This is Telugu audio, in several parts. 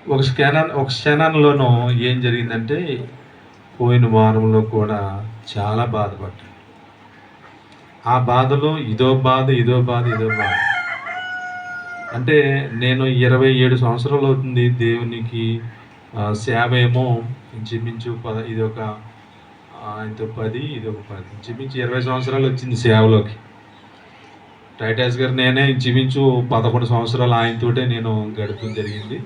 ఒక క్షణంలోనూ ఏం జరిగిందంటే, పోయిన వారంలో కూడా చాలా బాధపడ్డాను. ఆ బాధలో ఇదో బాధ, ఇదో బాధ, ఇదో బాధ. అంటే నేను 27 సంవత్సరాలవుతుంది దేవునికి సేవ ఏమో ఇంచుమించు ఇదొక ఆయనతో 10, ఇదొక 10. ఇంచుమించు 20 సంవత్సరాలొచ్చింది సేవలోకి. టైటస్ గారు నేనే ఇంచుమించు 11 సంవత్సరాలు ఆయనతోటే నేను గడపడం జరిగింది.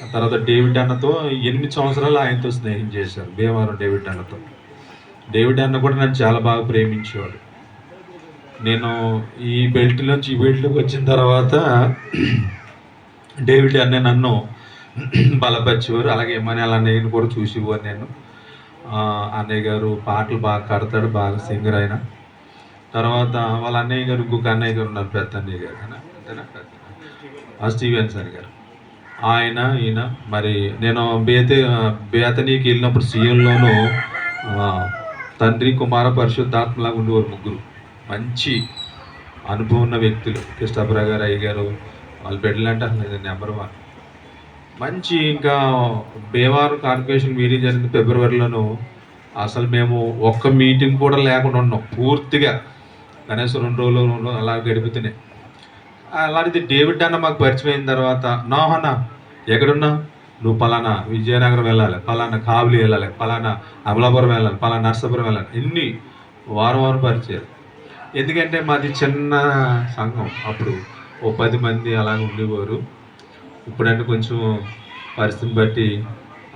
ఆ తర్వాత డేవిడ్ అన్నతో 8 సంవత్సరాలు ఆయనతో స్నేహం చేశాను, భీమవరం డేవిడ్ అన్నతో. డేవిడ్ అన్న కూడా నన్ను చాలా బాగా ప్రేమించేవాడు. నేను ఈ బెల్ట్ నుంచి ఈ బెల్ట్లోకి వచ్చిన తర్వాత డేవిడ్ అన్న నన్ను బలపరిచేవారు. అలాగే ఎమ్మాన్యుయల్ అన్నయ్యని కూడా చూసేవారు నేను. అన్నయ్య గారు పాటలు బాగా కడతాడు, బాగా సింగర్ ఆయన. తర్వాత వాళ్ళ అన్నయ్య గారు, ఇంకొక అన్నయ్య గారు ఉన్నారు, పెద్ద అన్నయ్య గారు స్టీవెన్ సార్ గారు. ఈయన మరి నేను బేతనీకి వెళ్ళినప్పుడు సీఎంలోనూ తండ్రి కుమార పరిశుద్ధాత్మలాగా ఉండేవారు ముగ్గురు. మంచి అనుభవం ఉన్న వ్యక్తులు. కృష్ణాపుర గారు, అయ్య గారు, వాళ్ళ బిడ్డలు అంటే అసలు నెంబర్ 1. మంచి ఇంకా భీమవరం కార్పొరేషన్ మీటింగ్ జరిగింది ఫిబ్రవరిలోనూ. అసలు మేము ఒక్క మీటింగ్ కూడా లేకుండా ఉన్నాం పూర్తిగా. కనీసం 2 రోజులు అలా గడిపితేనే. అలాంటిది డేవిడ్ అన్న మాకు పరిచయం అయిన తర్వాత, నోహన్న ఎక్కడున్నా, నువ్వు పలానా విజయనగరం వెళ్ళాలి, పలానా కావలి వెళ్ళాలి, పలానా అమలాపురం వెళ్ళాలి, పలానా నర్సాపురం వెళ్ళాలి. ఇన్ని వారం పరిచయాలు. ఎందుకంటే మాది చిన్న సంఘం. అప్పుడు ఓ 10 మంది అలాగ ఉండేవారు. ఇప్పుడంటే కొంచెం పరిస్థితిని బట్టి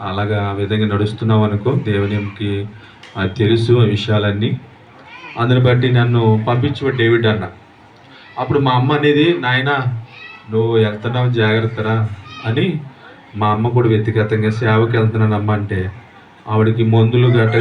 అలాగా ఆ విధంగా నడుస్తున్నాం అనుకో. దేవునికి తెలుసు ఆ విషయాలన్నీ. అందుని బట్టి నన్ను పంపించు డేవిడ్ అన్న. అప్పుడు మా అమ్మ అనేది, నాయన నువ్వు వెళ్తున్నావు జాగ్రత్తరా అని. మా అమ్మ కూడా వ్యక్తిగతంగా సేవకి వెళ్తున్నాను అమ్మ అంటే, ఆవిడకి మందులు గట్ట